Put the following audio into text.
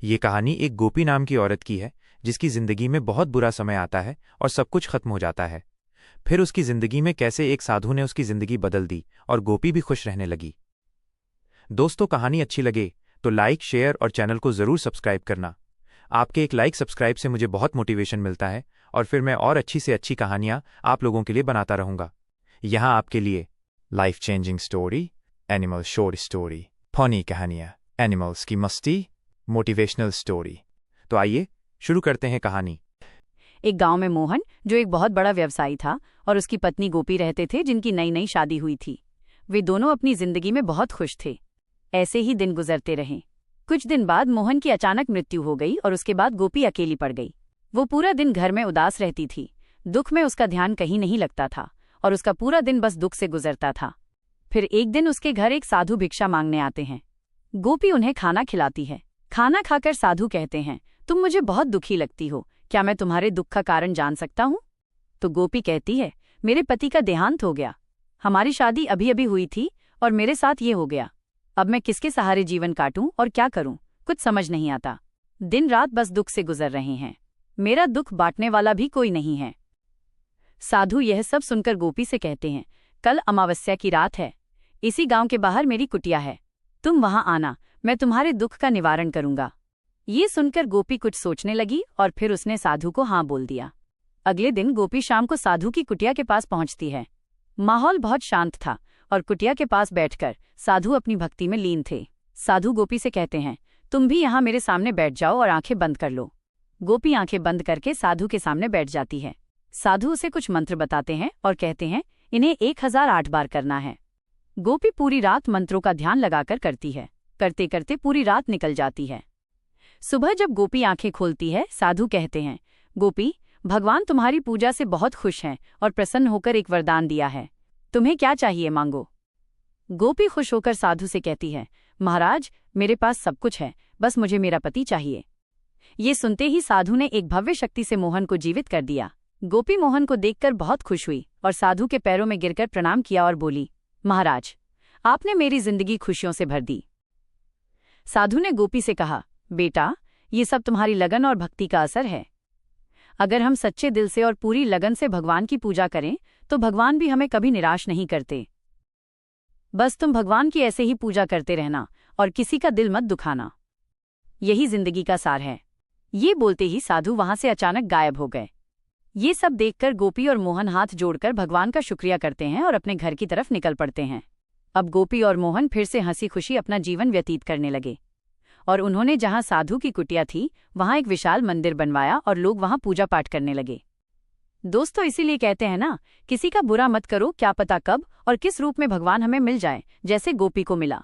ये कहानी एक गोपी नाम की औरत की है जिसकी जिंदगी में बहुत बुरा समय आता है और सब कुछ खत्म हो जाता है। फिर उसकी जिंदगी में कैसे एक साधु ने उसकी जिंदगी बदल दी और गोपी भी खुश रहने लगी। दोस्तों, कहानी अच्छी लगे तो लाइक, शेयर और चैनल को जरूर सब्सक्राइब करना। आपके एक लाइक सब्सक्राइब से मुझे बहुत मोटिवेशन मिलता है और फिर मैं और अच्छी से अच्छी कहानियां आप लोगों के लिए बनाता रहूंगा। यहाँ आपके लिए लाइफ चेंजिंग स्टोरी, एनिमल शोर स्टोरी, फनी कहानियां, एनिमल्स की मस्ती, मोटिवेशनल स्टोरी। तो आइए शुरू करते हैं कहानी। एक गांव में मोहन, जो एक बहुत बड़ा व्यवसायी था, और उसकी पत्नी गोपी रहते थे, जिनकी नई नई शादी हुई थी। वे दोनों अपनी जिंदगी में बहुत खुश थे। ऐसे ही दिन गुजरते रहे। कुछ दिन बाद मोहन की अचानक मृत्यु हो गई और उसके बाद गोपी अकेली पड़ गई। वो पूरा दिन घर में उदास रहती थी। दुख में उसका ध्यान कहीं नहीं लगता था और उसका पूरा दिन बस दुख से गुजरता था। फिर एक दिन उसके घर एक साधु भिक्षा मांगने आते हैं। गोपी उन्हें खाना खिलाती है। खाना खाकर साधु कहते हैं, तुम मुझे बहुत दुखी लगती हो, क्या मैं तुम्हारे दुख का कारण जान सकता हूँ? तो गोपी कहती है, मेरे पति का देहांत हो गया। हमारी शादी अभी अभी हुई थी और मेरे साथ ये हो गया। अब मैं किसके सहारे जीवन काटूं और क्या करूं, कुछ समझ नहीं आता। दिन रात बस दुख से गुजर रहे हैं। मेरा दुख बांटने वाला भी कोई नहीं है। साधु यह सब सुनकर गोपी से कहते हैं, कल अमावस्या की रात है। इसी गांव के बाहर मेरी कुटिया है, तुम वहां आना, मैं तुम्हारे दुख का निवारण करूंगा। ये सुनकर गोपी कुछ सोचने लगी और फिर उसने साधु को हाँ बोल दिया। अगले दिन गोपी शाम को साधु की कुटिया के पास पहुंचती है। माहौल बहुत शांत था और कुटिया के पास बैठकर साधु अपनी भक्ति में लीन थे। साधु गोपी से कहते हैं, तुम भी यहाँ मेरे सामने बैठ जाओ और आंखें बंद कर लो। गोपी आंखें बंद करके साधु के सामने बैठ जाती है। साधु उसे कुछ मंत्र बताते हैं और कहते हैं, इन्हें 1008 बार करना है। गोपी पूरी रात मंत्रों का ध्यान लगाकर करती है। करते करते पूरी रात निकल जाती है। सुबह जब गोपी आंखें खोलती है, साधु कहते हैं, गोपी, भगवान तुम्हारी पूजा से बहुत खुश हैं और प्रसन्न होकर एक वरदान दिया है। तुम्हें क्या चाहिए, मांगो। गोपी खुश होकर साधु से कहती है, महाराज, मेरे पास सब कुछ है, बस मुझे मेरा पति चाहिए। ये सुनते ही साधु ने एक भव्य शक्ति से मोहन को जीवित कर दिया। गोपी मोहन को देखकर बहुत खुश हुई और साधु के पैरों में गिरकर प्रणाम किया और बोली, महाराज, आपने मेरी जिंदगी खुशियों से भर दी। साधु ने गोपी से कहा, बेटा, ये सब तुम्हारी लगन और भक्ति का असर है। अगर हम सच्चे दिल से और पूरी लगन से भगवान की पूजा करें तो भगवान भी हमें कभी निराश नहीं करते। बस तुम भगवान की ऐसे ही पूजा करते रहना और किसी का दिल मत दुखाना। यही जिंदगी का सार है। ये बोलते ही साधु वहां से अचानक गायब हो गए। ये सब देखकर गोपी और मोहन हाथ जोड़कर भगवान का शुक्रिया करते हैं और अपने घर की तरफ निकल पड़ते हैं। अब गोपी और मोहन फिर से हंसी खुशी अपना जीवन व्यतीत करने लगे और उन्होंने जहां साधु की कुटिया थी वहां एक विशाल मंदिर बनवाया और लोग वहां पूजा पाठ करने लगे। दोस्तों, इसीलिए कहते हैं ना, किसी का बुरा मत करो, क्या पता कब और किस रूप में भगवान हमें मिल जाए, जैसे गोपी को मिला।